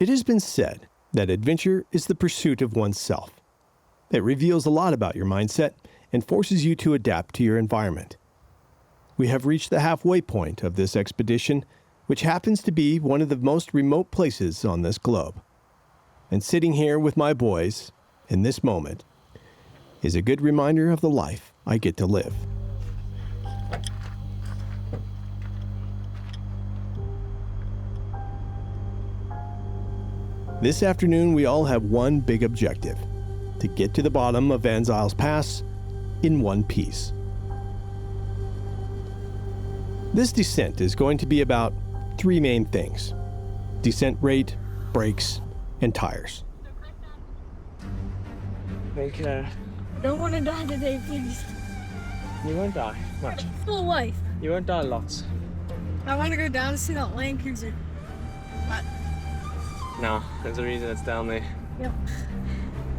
It has been said that adventure is the pursuit of oneself. It reveals a lot about your mindset and forces you to adapt to your environment. We have reached the halfway point of this expedition, which happens to be one of the most remote places on this globe. And sitting here with my boys, in this moment, is a good reminder of the life I get to live. This afternoon, we all have one big objective: to get to the bottom of Vanzyls Pass in one piece. This descent is going to be about three main things: descent rate, brakes, and tires. Thank you. Don't want to die today, please. You won't die much. Full life. You won't die lots. I want to go down to see that Land Cruiser. But, No, there's a reason it's down there. yep.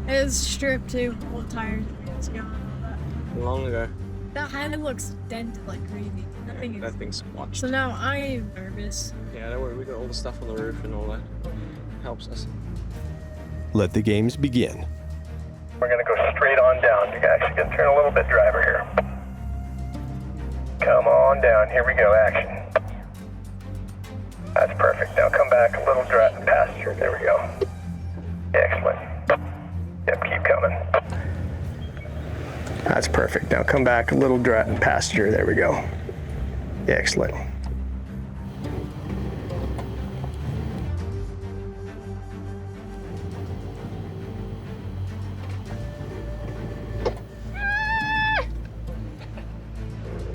It was stripped too. Old tires. It's gone and all that. Long ago. That hand looks dented like crazy. That thing's watched. So now I am nervous. Yeah, don't worry, we got all the stuff on the roof and all that. Helps us. Let the games begin. We're gonna go straight on down. You guys can turn a little bit, driver here. Come on down. Here we go. Action. That's perfect. Now come back a little passenger. There we go. Excellent. Yep, keep coming. That's perfect. Now come back a little passenger. There we go. Excellent.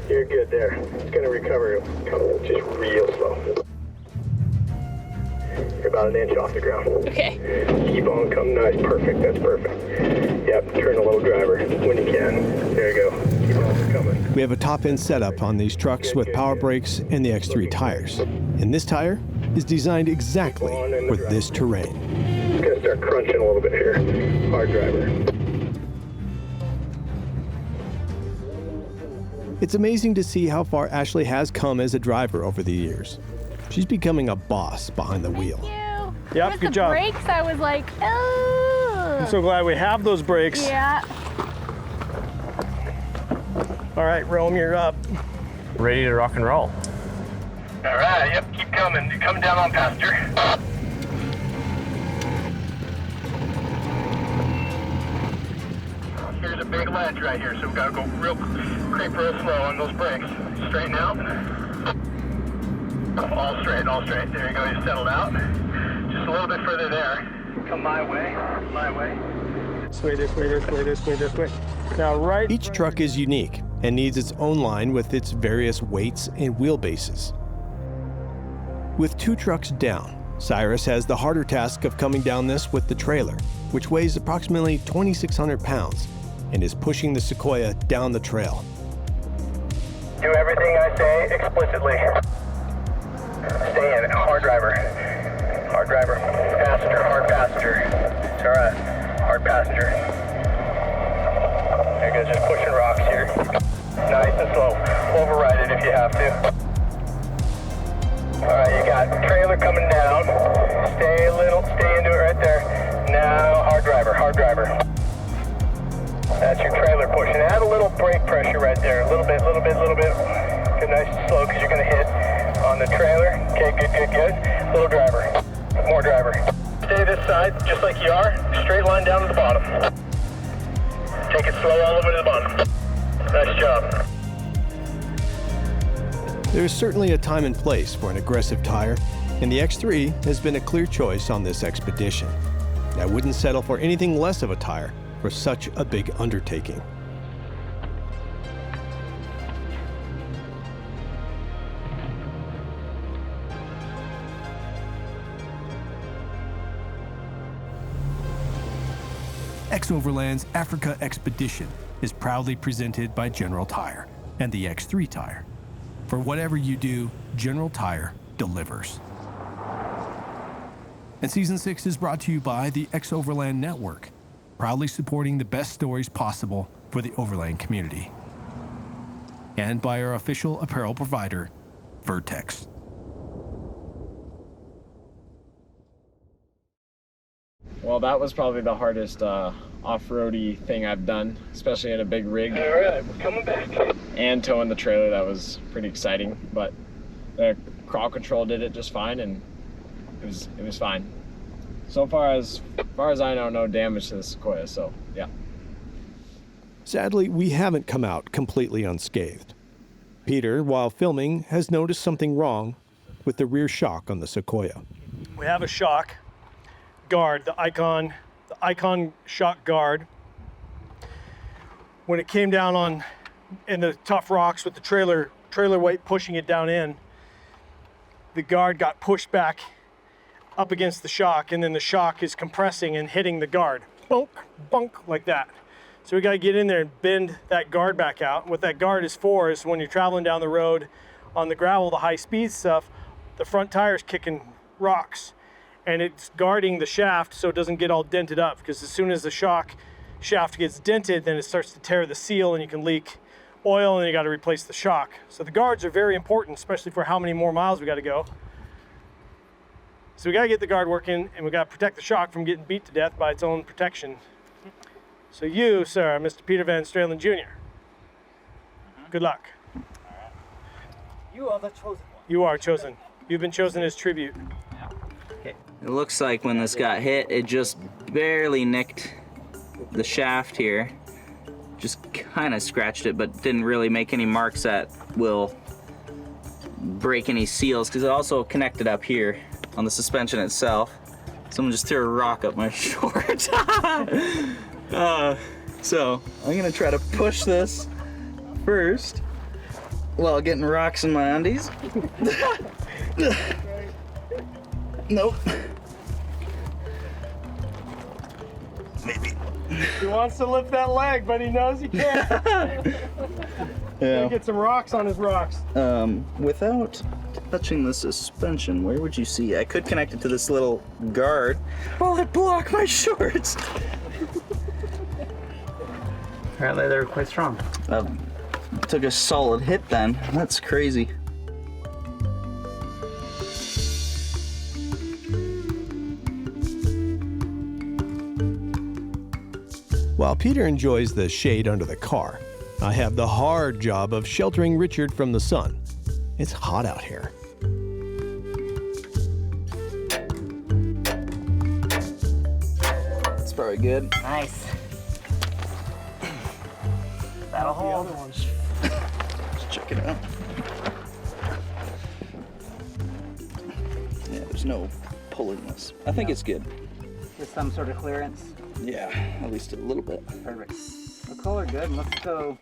You're good there. It's gonna recover. Come just real slow. You're about an inch off the ground. Okay. Keep on coming. Nice. Perfect. That's perfect. Yep. Turn a little, driver, when you can. There you go. Keep on coming. We have a top-end setup on these trucks with power brakes and the X3 tires. And this tire is designed exactly for this terrain. It's gonna start crunching a little bit here. Hard, driver. It's amazing to see how far Ashley has come as a driver over the years. She's becoming a boss behind the wheel. Thank you. Yep, With good the job. brakes, I was like, oh. I'm so glad we have those brakes. Yeah. All right, Rome, you're up. Ready to rock and roll. All right. Yep. Keep coming. Come down on passenger. Here's a big ledge right here, so we gotta go creep real slow on those brakes. Straighten out. All straight, all straight. There you go, you settled out. Just a little bit further there. Come my way, my way. This way, this way, this way, this way, this way. Now, right. Each truck is unique and needs its own line with its various weights and wheelbases. With two trucks down, Cyrus has the harder task of coming down this with the trailer, which weighs approximately 2,600 pounds and is pushing the Sequoia down the trail. Do everything I say explicitly. Stay in. Hard driver. Hard driver. Passenger. Hard passenger. It's all right. Hard passenger. There you go. Just pushing rocks here. Nice and slow. Override it if you have to. All right. You got trailer coming down. Stay a little. Stay into it right there. Now hard driver. Hard driver. That's your trailer pushing. Add a little brake pressure right there. A little bit, little bit, little bit. Good, nice and slow because you're going to hit on the trailer. Okay, good, good, good. Little driver. More driver. Stay this side just like you are. Straight line down to the bottom. Take it slow all the way to the bottom. Nice job. There is certainly a time and place for an aggressive tire, and the X3 has been a clear choice on this expedition. I wouldn't settle for anything less of a tire for such a big undertaking. XOVERLAND's Africa Expedition is proudly presented by General Tire and the X3 tire. For whatever you do, General Tire delivers. And Season 6 is brought to you by the XOVERLAND Network, proudly supporting the best stories possible for the Overland community. And by our official apparel provider, Vertex. Well, that was probably the hardest off-roady thing I've done, especially in a big rig. All right, we're coming back. And towing the trailer, that was pretty exciting. But the crawl control did it just fine, and it was fine. So far as I know, no damage to the Sequoia. So yeah. Sadly, we haven't come out completely unscathed. Peter, while filming, has noticed something wrong with the rear shock on the Sequoia. We have a shock guard, the icon shock guard. When it came down in the tough rocks with the trailer weight pushing it down in, the guard got pushed back up against the shock, and then the shock is compressing and hitting the guard. Bunk, bunk, like that. So we gotta get in there and bend that guard back out. What that guard is for is when you're traveling down the road on the gravel, the high speed stuff, the front tire's kicking rocks, and it's guarding the shaft so it doesn't get all dented up, because as soon as the shock shaft gets dented, then it starts to tear the seal and you can leak oil, and then you gotta replace the shock. So the guards are very important, especially for how many more miles we gotta go. So we gotta get the guard working, and we gotta protect the shock from getting beat to death by its own protection. So you, sir, Mr. Peter Van Stralen Jr., good luck. You are the chosen one. You are chosen. You've been chosen as tribute. It looks like when this got hit, it just barely nicked the shaft here. Just kind of scratched it, but didn't really make any marks that will break any seals, because it also connected up here on the suspension itself. Someone just threw a rock up my short. So I'm gonna try to push this first while getting rocks in my undies. Nope. Maybe. He wants to lift that leg, but he knows he can't. Yeah. Get some rocks on his rocks. Without touching the suspension, where would you see? I could connect it to this little guard. Will it block my shorts? Apparently they were quite strong. Took a solid hit then. That's crazy. While Peter enjoys the shade under the car, I have the hard job of sheltering Richard from the sun. It's hot out here. It's probably good. Nice. That'll hold. Let's check it out. Yeah, there's no pulling this. I think it's good. Just some sort of clearance. Yeah, at least a little bit. Perfect. The color good. Let's go.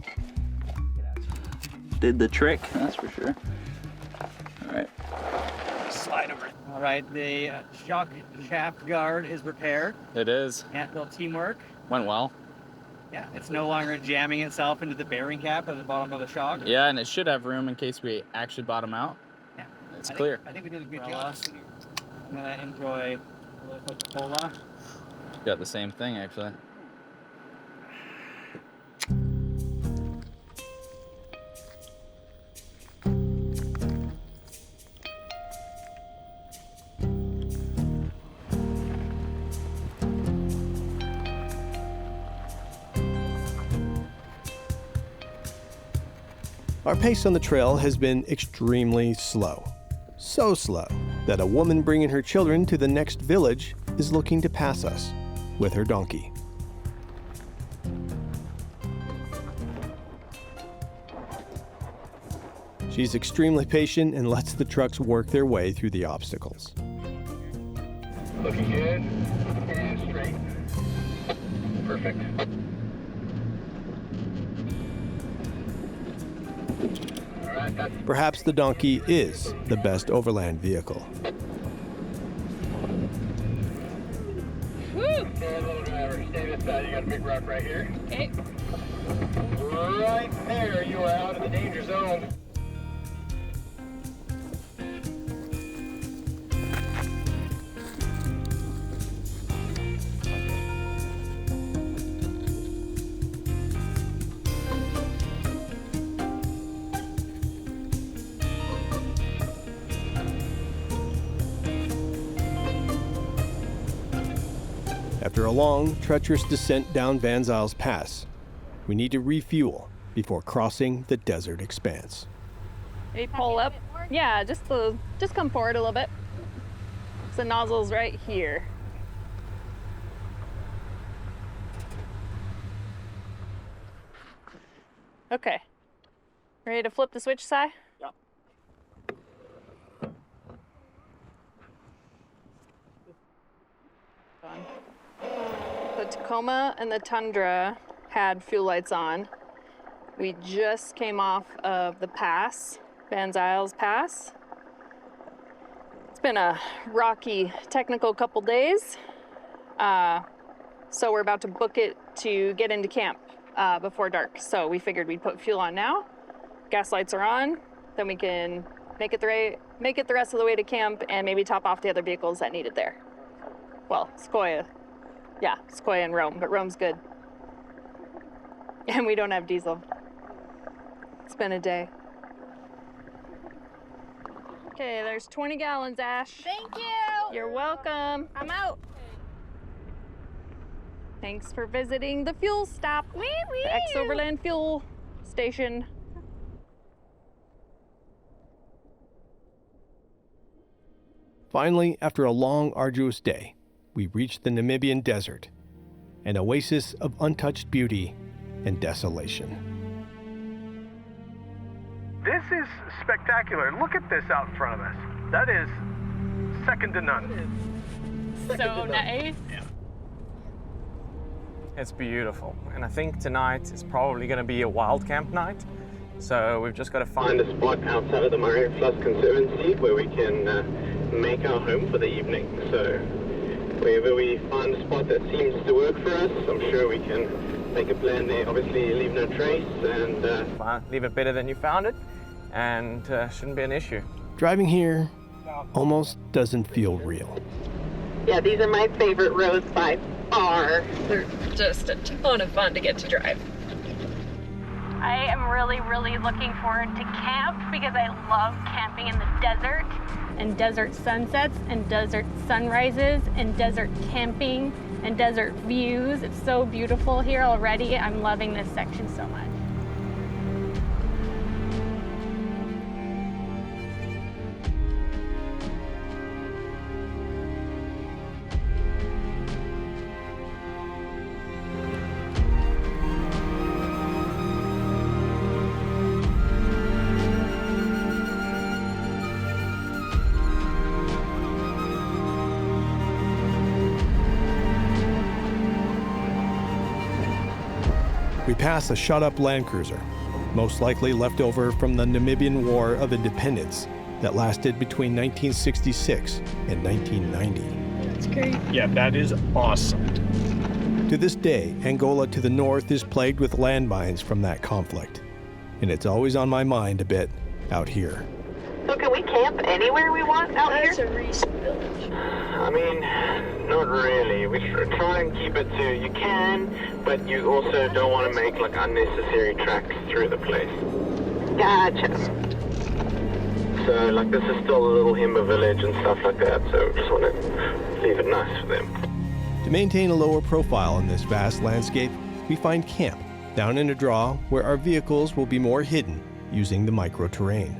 Did the trick, that's for sure. All right. Slide over. All right, the shock shaft guard is repaired. It is. Ant-Bill teamwork. Went well. Yeah, it's no longer jamming itself into the bearing cap at the bottom of the shock. Yeah, and it should have room in case we actually bottom out. Yeah. It's clear. I think we did a good job. I'm gonna enjoy a little Coca-Cola. Got the same thing actually. Our pace on the trail has been extremely slow. So slow that a woman bringing her children to the next village is looking to pass us with her donkey. She's extremely patient and lets the trucks work their way through the obstacles. Looking good. And straight. Perfect. All right, that's Perhaps the donkey is the best overland vehicle. Stay low, driver. Stay this side. You got a big rock right here. Okay. Right there, you are out of the danger zone. After a long, treacherous descent down Vanzyls Pass, we need to refuel before crossing the desert expanse. Maybe pull up. Yeah, just come forward a little bit. So the nozzle's right here. Okay. Ready to flip the switch, Si? Yep. The Tacoma and the Tundra had fuel lights on. We just came off of the pass, Vanzyls Pass. It's been a rocky, technical couple days. So we're about to book it to get into camp before dark. So we figured we'd put fuel on now. Gas lights are on, then we can make it the rest of the way to camp and maybe top off the other vehicles that need it there. Well, Sequoia. Yeah, Sequoia and Rome, but Rome's good. And we don't have diesel. It's been a day. Okay, there's 20 gallons, Ash. Thank you. You're welcome. I'm out. Thanks for visiting the fuel stop. Wee wee. The XOVERLAND fuel station. Finally, after a long, arduous day, we reached the Namibian desert, an oasis of untouched beauty and desolation. This is spectacular. Look at this out in front of us. That is second to none. So nice. It's beautiful, and I think tonight is probably going to be a wild camp night. So we've just got to find a spot outside of the Murray Flood Conservancy where we can make our home for the evening. So wherever we find a spot that seems to work for us, I'm sure we can make a plan there. Obviously, leave no trace and leave it better than you found it, and shouldn't be an issue. Driving here almost doesn't feel real. Yeah, these are my favorite roads by far. They're just a ton of fun to get to drive. I am really, really looking forward to camp because I love camping in the desert and desert sunsets and desert sunrises and desert camping and desert views. It's so beautiful here already. I'm loving this section so much. We pass a shot-up Land Cruiser, most likely left over from the Namibian War of Independence that lasted between 1966 and 1990. That's great. Yeah, that is awesome. To this day, Angola to the north is plagued with landmines from that conflict, and it's always on my mind a bit out here. So can we camp anywhere we want out That's here? a recent village. I mean, not really. We try and keep it to you can, but you also don't want to make like unnecessary tracks through the place. Gotcha. So like this is still a little Himba village and stuff like that, so just want to leave it nice for them. To maintain a lower profile in this vast landscape, we find camp down in a draw where our vehicles will be more hidden using the micro-terrain.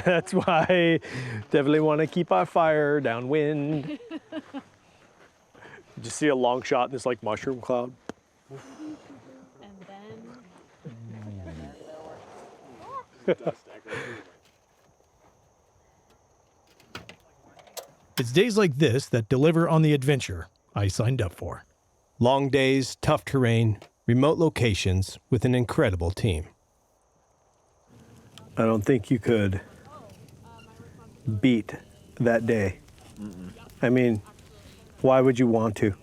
That's why definitely want to keep our fire downwind. Did you see a long shot in this like mushroom cloud? And then It's days like this that deliver on the adventure I signed up for. Long days, tough terrain, remote locations with an incredible team. I don't think you could beat that day. I mean, why would you want to?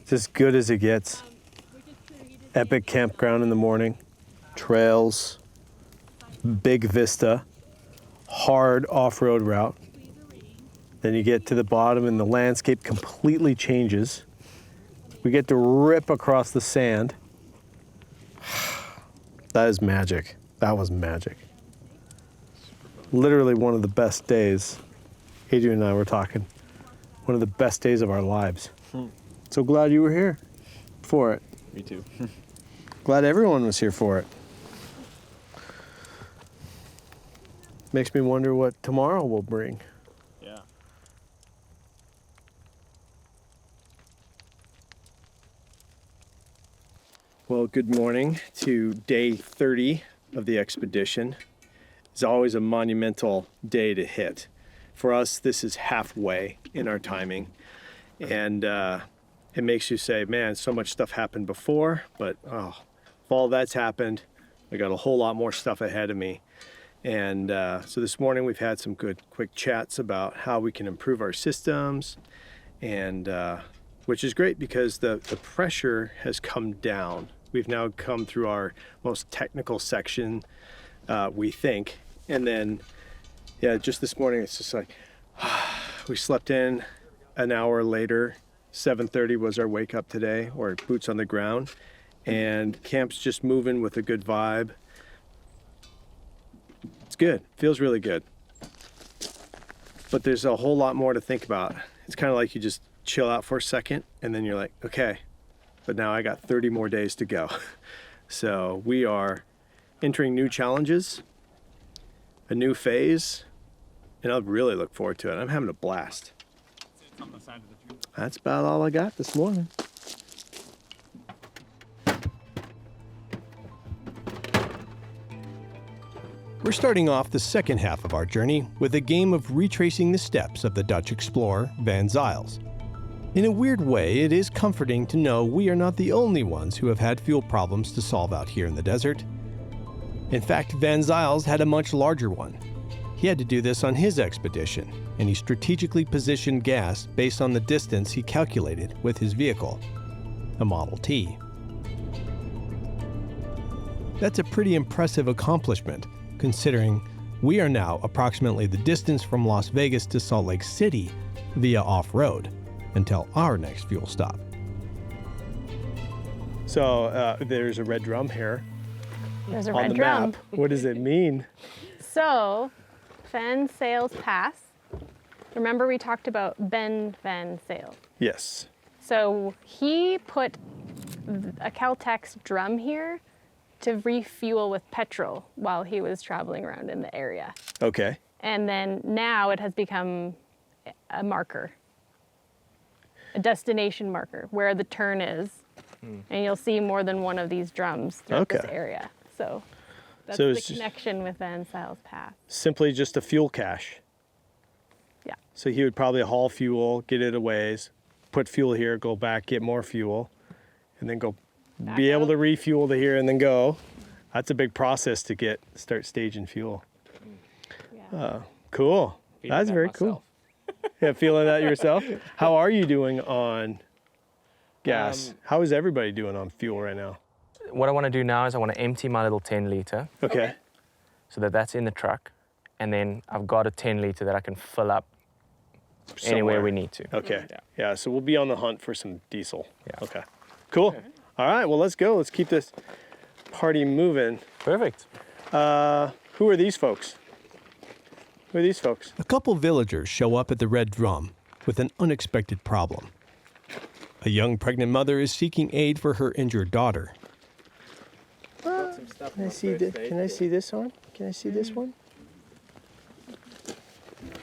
It's as good as it gets. Epic campground in the morning, trails, big vista, hard off-road route. Then you get to the bottom and the landscape completely changes. We get to rip across the sand. That is magic. That was magic. Literally one of the best days. Adrian and I were talking. One of the best days of our lives. So glad you were here for it. Me too. Glad everyone was here for it. Makes me wonder what tomorrow will bring. Yeah. Well, good morning to day 30 of the expedition. It's always a monumental day to hit. For us, this is halfway in our timing. And it makes you say, man, so much stuff happened before, but if all that's happened, I got a whole lot more stuff ahead of me. And so this morning we've had some good quick chats about how we can improve our systems, and which is great because the pressure has come down. We've now come through our most technical section, we think. And then, yeah, just this morning, it's just like, we slept in an hour later. 7:30 was our wake up today, or boots on the ground. And camp's just moving with a good vibe. It's good, feels really good. But there's a whole lot more to think about. It's kind of like you just chill out for a second, and then you're like, okay, but now I got 30 more days to go. So we are entering new challenges, a new phase, and I really look forward to it. I'm having a blast. That's about all I got this morning. We're starting off the second half of our journey with a game of retracing the steps of the Dutch explorer Vanzyls. In a weird way, it is comforting to know we are not the only ones who have had fuel problems to solve out here in the desert. In fact, Vanzyls had a much larger one. He had to do this on his expedition, and he strategically positioned gas based on the distance he calculated with his vehicle, a Model T. That's a pretty impressive accomplishment, considering we are now approximately the distance from Las Vegas to Salt Lake City via off-road until our next fuel stop. So there's a red drum here. There's a on red the drum. map. What does it mean? So, Vanzyls Pass. Remember we talked about Ben Vanzyls. Yes. So he put a Caltex drum here to refuel with petrol while he was traveling around in the area. Okay. And then now it has become a marker, a destination marker where the turn is. And you'll see more than one of these drums throughout this area. So that's the connection with Vanzyls Pass. Simply just a fuel cache. Yeah. So he would probably haul fuel, get it a ways, put fuel here, go back, get more fuel, and then go back be able to refuel to here and then go. That's a big process to start staging fuel. Yeah. Cool. That's very cool. Yeah, feeling that yourself? How are you doing on gas? How is everybody doing on fuel right now? What I want to do now is I want to empty my little 10 liter. Okay. So that's in the truck. And then I've got a 10 liter that I can fill up anywhere we need to. Okay. Yeah, so we'll be on the hunt for some diesel. Yeah. Okay. Cool. All right, well, let's go. Let's keep this party moving. Perfect. Who are these folks? Who are these folks? A couple villagers show up at the Red Drum with an unexpected problem. A young pregnant mother is seeking aid for her injured daughter. Can I see this? Can I see this one? Can I see this one?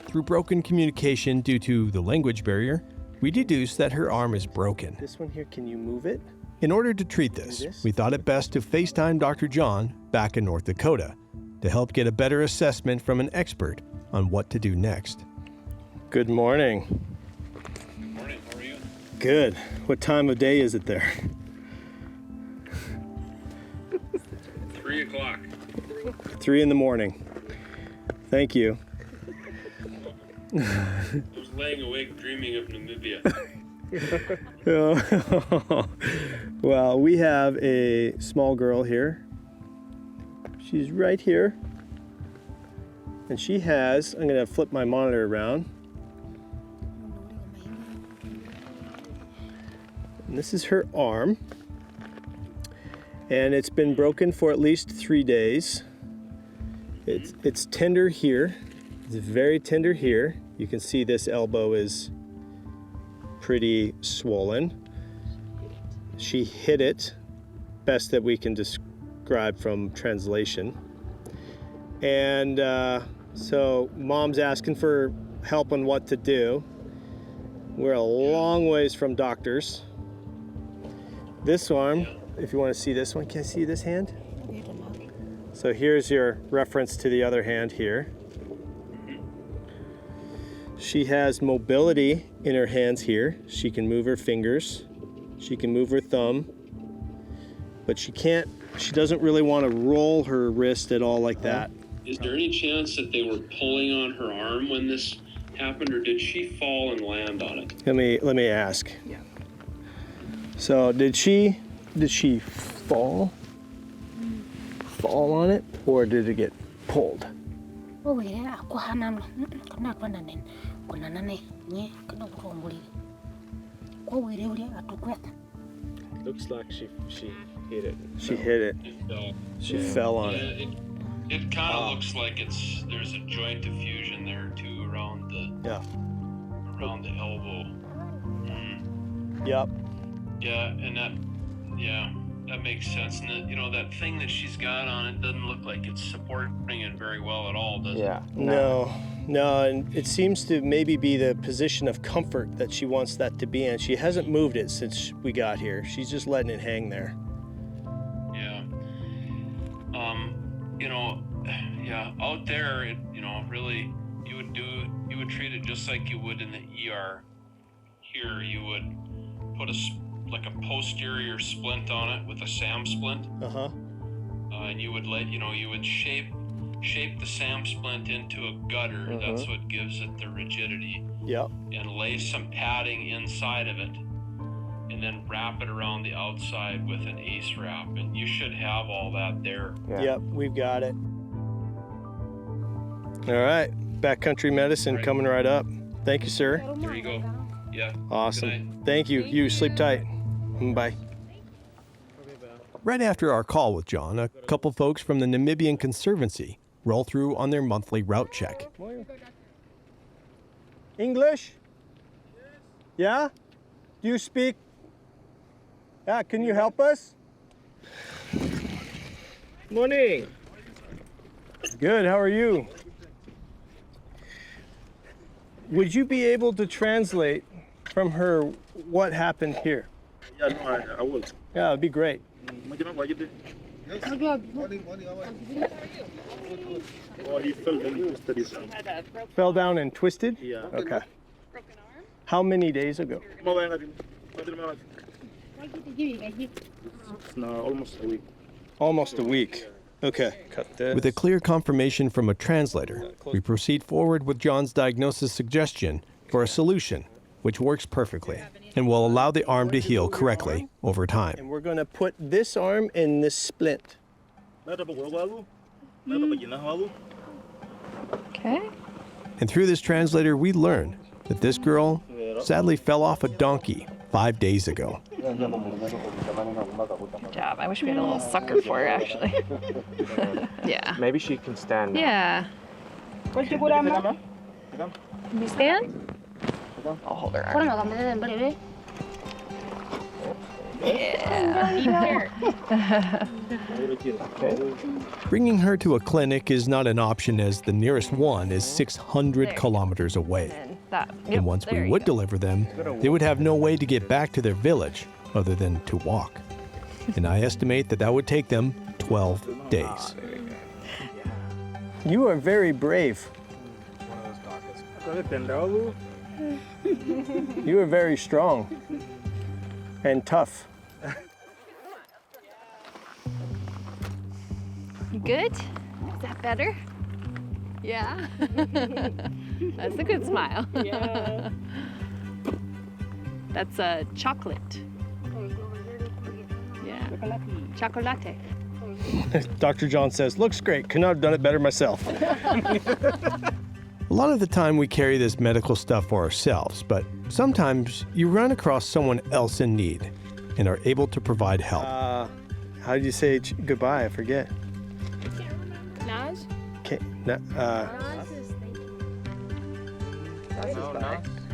Through broken communication due to the language barrier, we deduce that her arm is broken. This one here, can you move it? In order to treat this, we thought it best to FaceTime Dr. John back in North Dakota to help get a better assessment from an expert on what to do next. Good morning. Good morning, how are you? Good. What time of day is it there? 3 o'clock. 3 in the morning. Thank you. I was laying awake dreaming of Namibia. Well, we have a small girl here. She's right here. And she has, I'm going to flip my monitor around. And this is her arm. And it's been broken for at least 3 days. It's tender here. It's very tender here. You can see this elbow is pretty swollen. She hit it, best that we can describe from translation. And so mom's asking for help on what to do. We're a long ways from doctors. This arm, if you want to see this one, can I see this hand? So here's your reference to the other hand here. She has mobility in her hands here. She can move her fingers. She can move her thumb. But she doesn't really want to roll her wrist at all like that. Is there any chance that they were pulling on her arm when this happened, or did she fall and land on it? Let me ask. Yeah. So did she fall on it, or did it get pulled? Looks like she hit it. She hit it. She fell on it. It kind of looks like there's a joint diffusion there too around the elbow. Yep. Yeah, and that makes sense. And that thing that she's got on it doesn't look like it's supporting it very well at all, does it? No, and it seems to maybe be the position of comfort that she wants that to be in. She hasn't moved it since we got here. She's just letting it hang there. Yeah. Out there, really, you would treat it just like you would in the ER. Here, you would put a posterior splint on it with a SAM splint. And you would shape the SAM splint into a gutter. That's what gives it the rigidity. Yep. And lay some padding inside of it, and then wrap it around the outside with an ACE wrap, and you should have all that there. Yeah. Yep, we've got it. All right, backcountry medicine coming right up. Thank you, sir. There you go. Yeah. Awesome. Thank you. You sleep tight. Bye. Right after our call with John, a couple folks from the Namibian Conservancy roll through on their monthly route check. English? Yeah? Do you speak? Yeah, can you help us? Morning. Good, how are you? Would you be able to translate from her what happened here? Yeah, no, I will. Yeah, it'd be great. Oh, he fell down and twisted. Fell down and twisted? Yeah. Okay. How many days ago? No, almost a week. Almost a week. Okay, cut this. With a clear confirmation from a translator, we proceed forward with John's diagnosis suggestion for a solution which works perfectly and will allow the arm to heal correctly over time. And we're going to put this arm in this splint. Okay. And through this translator, we learn that this girl sadly fell off a donkey 5 days ago. Good job. I wish we had a little sucker for her, actually. Yeah. Maybe she can stand now. Yeah. Can you stand? I'll hold her arm. Yeah. Bringing her to a clinic is not an option, as the nearest one is 600 kilometers away. And once we would deliver them, they would have no way to get back to their village other than to walk. And I estimate that would take them 12 days. You are very brave. You are very strong and tough. You good? Is that better? Yeah. That's a good smile. Yeah. That's a chocolate. Yeah. Chocolate. Dr. John says, looks great. Could not have done it better myself. A lot of the time we carry this medical stuff for ourselves, but Sometimes you run across someone else in need and are able to provide help. How did you say goodbye? I forget. Naz?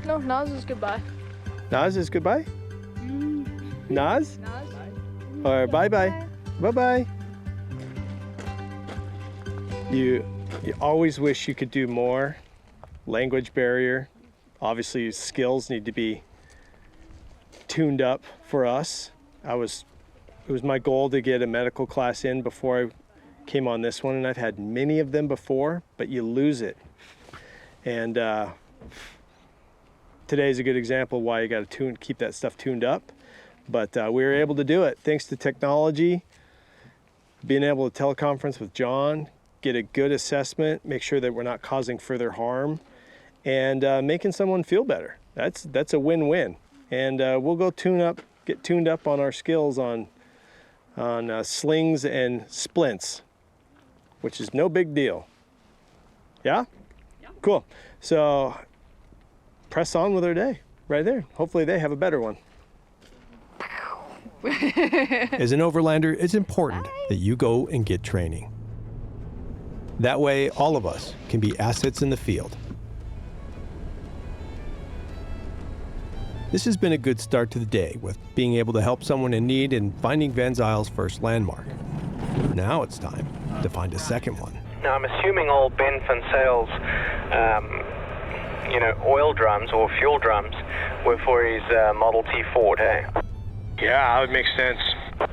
No, Naz is goodbye. Naz is goodbye? Naz? Or bye-bye. Bye-bye. You always wish you could do more. Language barrier. Obviously, skills need to be tuned up for us. It was my goal to get a medical class in before I came on this one, and I've had many of them before, but you lose it. And today's a good example of why you got to keep that stuff tuned up. But we were able to do it thanks to technology, being able to teleconference with John, get a good assessment, make sure that we're not causing further harm, and making someone feel better. That's a win-win. And we'll go get tuned up on our skills on slings and splints, which is no big deal. Yeah? Cool. So press on with our day right there. Hopefully they have a better one. As an overlander, it's important that you go and get training. That way, all of us can be assets in the field. This has been a good start to the day with being able to help someone in need and finding Vanzyls' first landmark. Now it's time to find a second one. Now I'm assuming old Ben Vanzyls, oil drums or fuel drums were for his Model T Ford, eh? Yeah, that would make sense.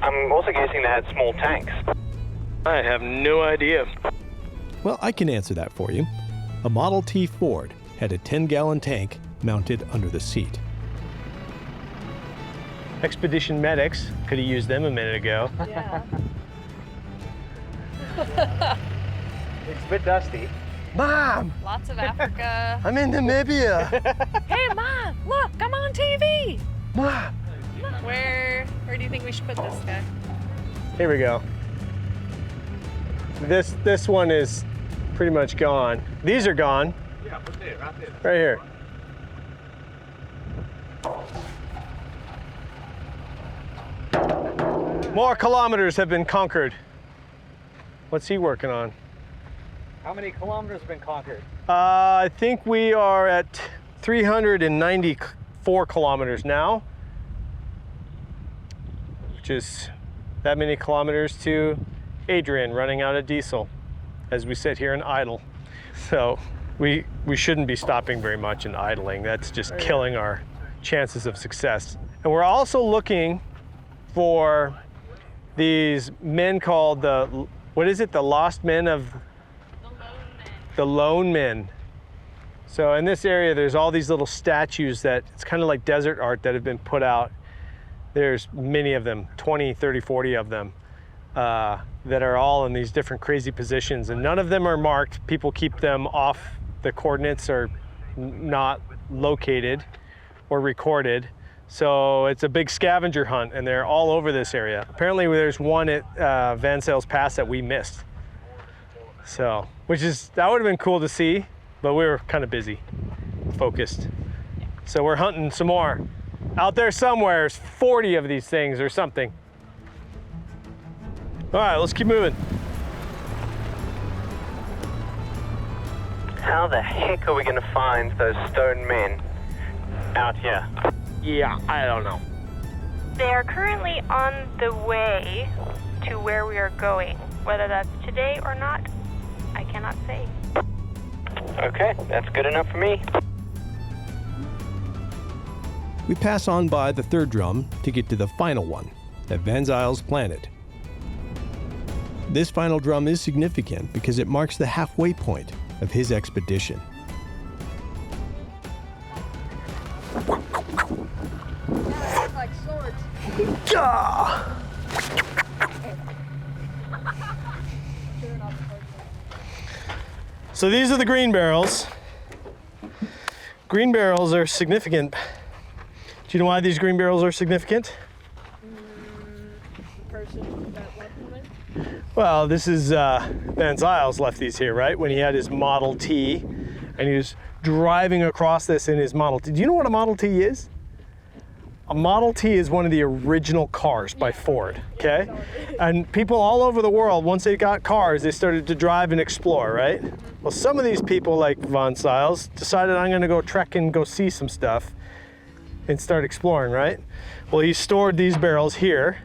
I'm also guessing they had small tanks. I have no idea. Well, I can answer that for you. A Model T Ford had a 10-gallon tank mounted under the seat. Expedition medics, could have used them a minute ago. Yeah. It's a bit dusty. Mom! Lots of Africa. I'm in Namibia. Hey, Mom, look, I'm on TV. Mom! Where do you think we should put this guy? Here we go. This one is pretty much gone. These are gone. Yeah, put there, right there. Right here. More kilometers have been conquered. What's he working on? How many kilometers have been conquered? I think we are at 394 kilometers now, which is that many kilometers to Adrian running out of diesel as we sit here and idle. So we shouldn't be stopping very much and idling. That's just killing our chances of success. And we're also looking for these men called the lost men of the lone men. So in this area, there's all these little statues that it's kind of like desert art that have been put out. There's many of them, 20, 30, 40 of them, that are all in these different crazy positions, and none of them are marked. People keep them off. The coordinates are not located or recorded. So it's a big scavenger hunt, and they're all over this area. Apparently there's one at Vanzyls Pass that we missed. So, that would have been cool to see, but we were kind of busy, focused. So we're hunting some more. Out there somewhere, there's 40 of these things or something. All right, let's keep moving. How the heck are we going to find those stone men out here? Yeah, I don't know. They are currently on the way to where we are going. Whether that's today or not, I cannot say. Okay, that's good enough for me. We pass on by the third drum to get to the final one that Vanzyls planted. This final drum is significant because it marks the halfway point of his expedition. Like swords. So these are the green barrels. Green barrels are significant. Do you know why these green barrels are significant? The person that left them. Well, this is Vanzyls left these here, right? When he had his Model T, and he was driving across this in his Model T. Do you know what a Model T is? A Model T is one of the original cars by Ford, okay? And people all over the world, once they got cars, they started to drive and explore, right? Well, some of these people, like Vanzyls, decided I'm gonna go trek and go see some stuff and start exploring, right? Well, he stored these barrels here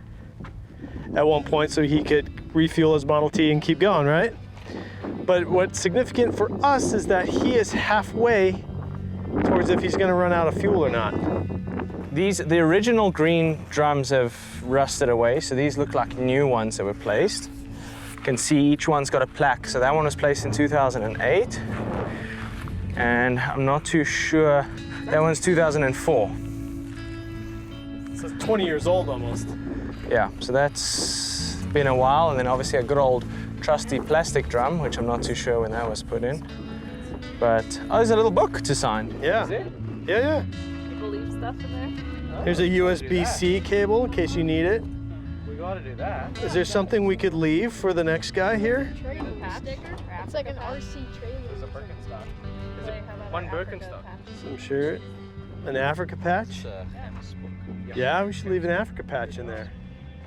at one point so he could refuel his Model T and keep going, right? But what's significant for us is that he is halfway towards if he's gonna run out of fuel or not. The original green drums have rusted away, so these look like new ones that were placed. You can see each one's got a plaque. So that one was placed in 2008, and I'm not too sure, that one's 2004. So it's 20 years old almost. Yeah, so that's been a while, and then obviously a good old trusty plastic drum, which I'm not too sure when that was put in. But, oh, there's a little book to sign. Yeah. Is it? Yeah. People leave stuff in there. Here's a USB-C cable in case you need it. We gotta do that. Is there something we could leave for the next guy here? Sticker? It's like an RC trailer. There's a Birkenstock. Is it one Birkenstock? Some shirt. An Africa patch? Yeah, we should leave an Africa patch in there.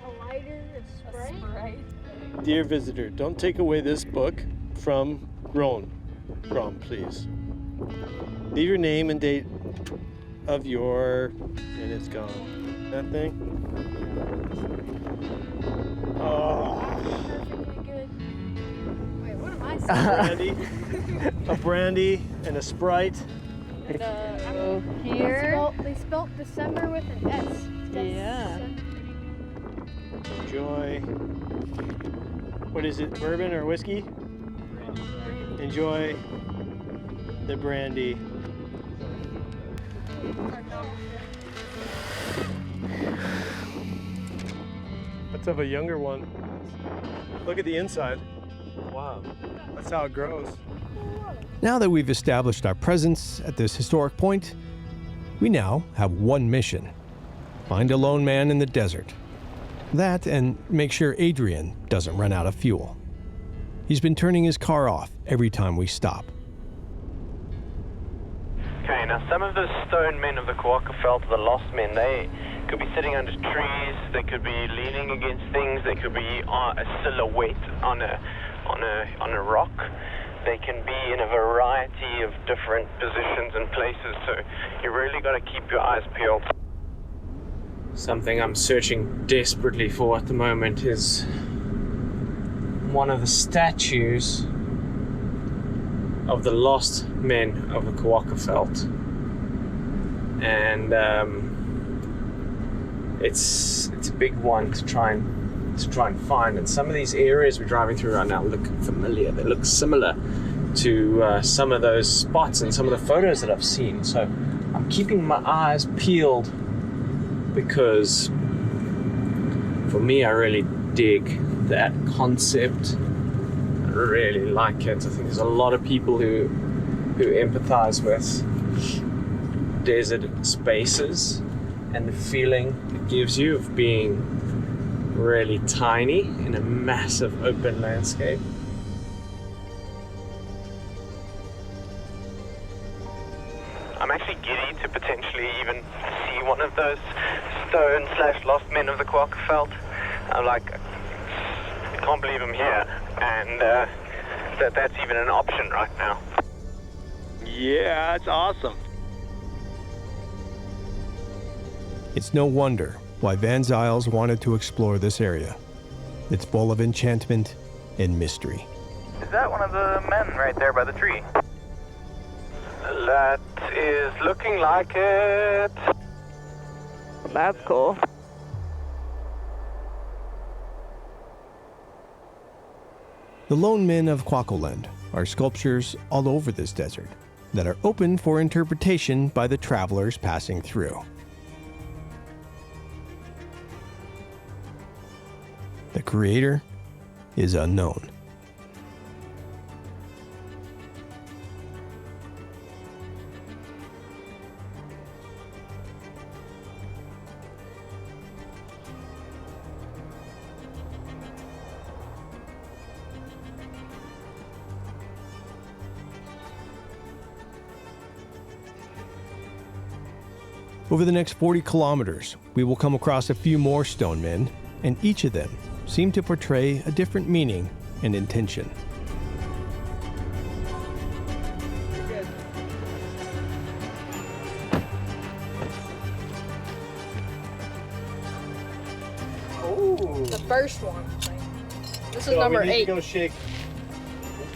A lighter, a Sprite. Dear visitor, don't take away this book from Grom, please. Leave your name and date of your, and it's gone. That thing. Oh. Perfectly good. Wait, what am I saying? A brandy and a Sprite. And, here. They spelled December with an S. Yeah. Enjoy. What is it, bourbon or whiskey? Enjoy the brandy. Let's have a younger one. Look at the inside. Wow. That's how it grows. Now that we've established our presence at this historic point, we now have one mission. Find a lone man in the desert. That and make sure Adrian doesn't run out of fuel. He's been turning his car off every time we stop. Okay, now some of the stone men of the Kawakafelt, the lost men, they could be sitting under trees, they could be leaning against things, they could be a silhouette on a rock. They can be in a variety of different positions and places, so you really got to keep your eyes peeled. Something I'm searching desperately for at the moment is one of the statues of the lost men of the Kawakafelt, and it's a big one to try and find. And some of these areas we're driving through right now look familiar. They look similar to some of those spots and some of the photos that I've seen. So I'm keeping my eyes peeled because for me, I really dig that concept. I really like it. I think there's a lot of people who empathize with desert spaces and the feeling it gives you of being really tiny in a massive open landscape. I'm actually giddy to potentially even see one of those stone/lost men of the Kawakafelt. I'm like, I can't believe I'm here, and that's even an option right now. Yeah, it's awesome. It's no wonder why Vanzyls wanted to explore this area. It's full of enchantment and mystery. Is that one of the men right there by the tree? That is looking like it. That's cool. The lone men of Kwakwaland are sculptures all over this desert that are open for interpretation by the travelers passing through. The creator is unknown. Over the next 40 kilometers, we will come across a few more stone men, and each of them seem to portray a different meaning and intention. The first one. This is So number we need 8. to go shake.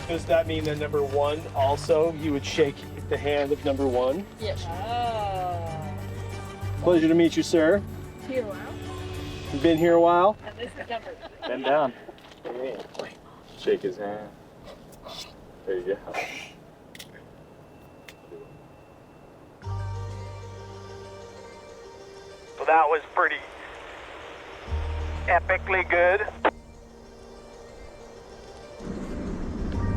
Does that mean that number 1 also, you would shake the hand of number 1? Yes. Pleasure to meet you, sir. Here, wow. You've been here a while? And this is number Bend down. Shake his hand. There you go. So that was pretty epically good.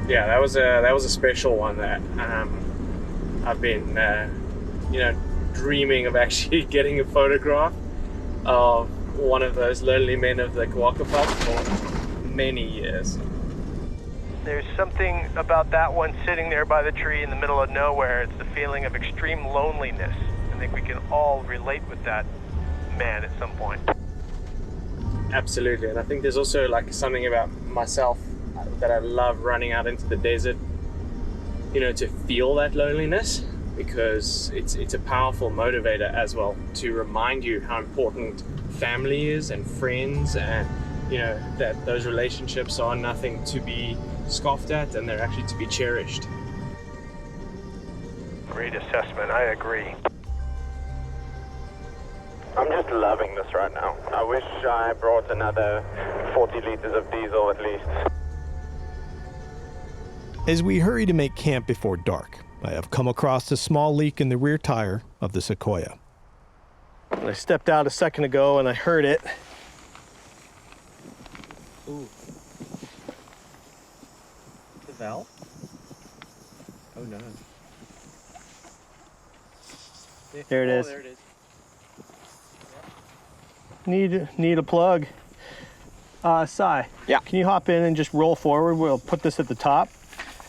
Yeah, that was a special one that I've been dreaming of actually getting a photograph of one of those lonely men of the Kwakafelt for many years. There's something about that one sitting there by the tree in the middle of nowhere. It's the feeling of extreme loneliness. I think we can all relate with that man at some point. Absolutely, and I think there's also like something about myself that I love running out into the desert, to feel that loneliness, because it's a powerful motivator as well to remind you how important family is and friends, and that those relationships are nothing to be scoffed at and they're actually to be cherished. Great assessment, I agree. I'm just loving this right now. I wish I brought another 40 liters of diesel at least. As we hurry to make camp before dark, I have come across a small leak in the rear tire of the Sequoia. I stepped out a second ago and I heard it. Ooh. The valve? Oh no. There it is. There it is. Need a plug. Sai. Yeah. Can you hop in and just roll forward? We'll put this at the top.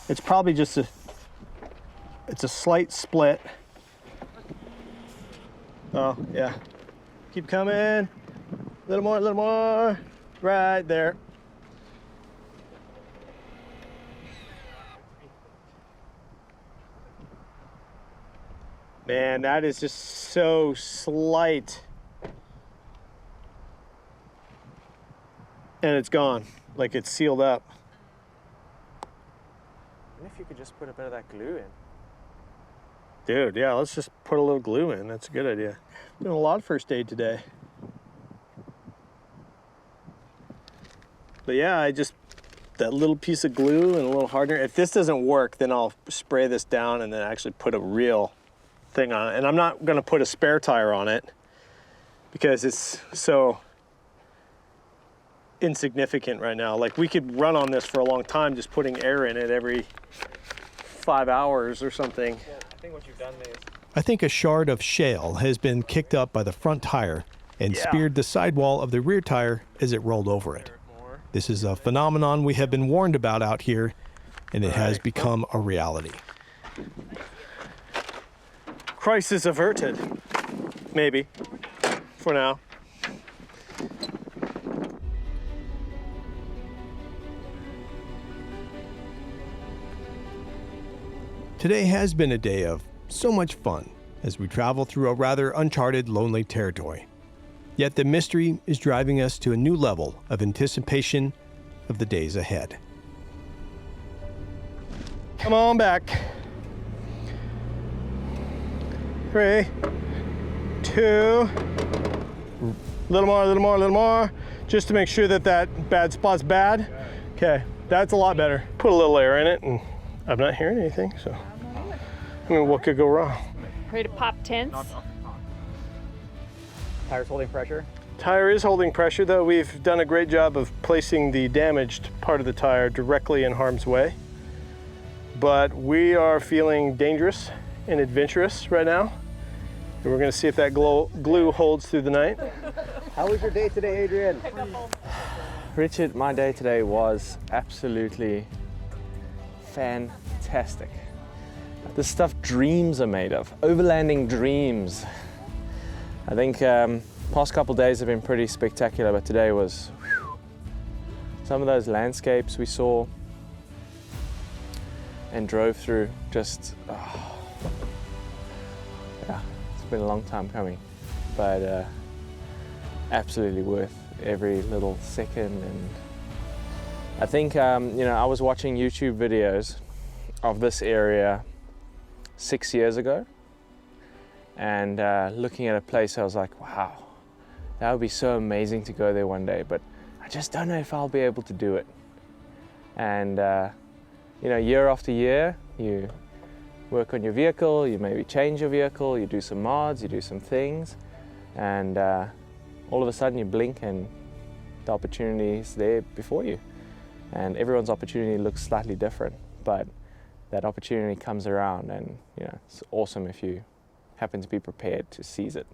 It's probably just it's a slight split. Oh, yeah. Keep coming. A little more. Right there. Man, that is just so slight. And it's gone, like it's sealed up. And if you could just put a bit of that glue in. Dude, yeah, let's just put a little glue in. That's a good idea. Doing a lot of first aid today. But yeah, that little piece of glue and a little hardener. If this doesn't work, then I'll spray this down and then actually put a real thing on it. And I'm not gonna put a spare tire on it because it's so insignificant right now. Like, we could run on this for a long time just putting air in it every 5 hours or something. Yeah, I think what you've done there is... I think a shard of shale has been kicked up by the front tire and speared the sidewall of the rear tire as it rolled over it. This is a phenomenon we have been warned about out here, and it has become a reality. Crisis averted. Maybe. For now. Today has been a day of so much fun as we travel through a rather uncharted, lonely territory. Yet the mystery is driving us to a new level of anticipation of the days ahead. Come on back. 3, 2, little more, just to make sure that bad spot's bad. Okay, that's a lot better. Put a little air in it, and I'm not hearing anything, so. I mean, what could go wrong? Ready to pop tents? Tire's holding pressure. Tire is holding pressure, though we've done a great job of placing the damaged part of the tire directly in harm's way. But we are feeling dangerous and adventurous right now. And we're gonna see if that glue holds through the night. How was your day today, Adrian? Richard, my day today was absolutely fantastic. The stuff dreams are made of, overlanding dreams. I think past couple days have been pretty spectacular, but today was some of those landscapes we saw and drove through, just yeah, it's been a long time coming, but absolutely worth every little second. And I think I was watching YouTube videos of this area 6 years ago, and looking at a place, I was like, wow, that would be so amazing to go there one day, but I just don't know if I'll be able to do it. And year after year, you work on your vehicle, you maybe change your vehicle, you do some mods, you do some things, and all of a sudden you blink and the opportunity is there before you. And everyone's opportunity looks slightly different, but that opportunity comes around, and it's awesome if you happen to be prepared to seize it.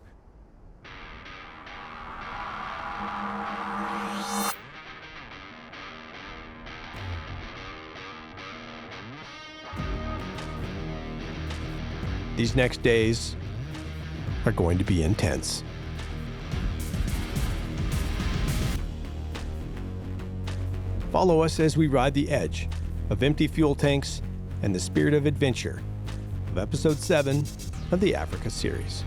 These next days are going to be intense. Follow us as we ride the edge of empty fuel tanks and the spirit of adventure of Episode 7 of the Africa series.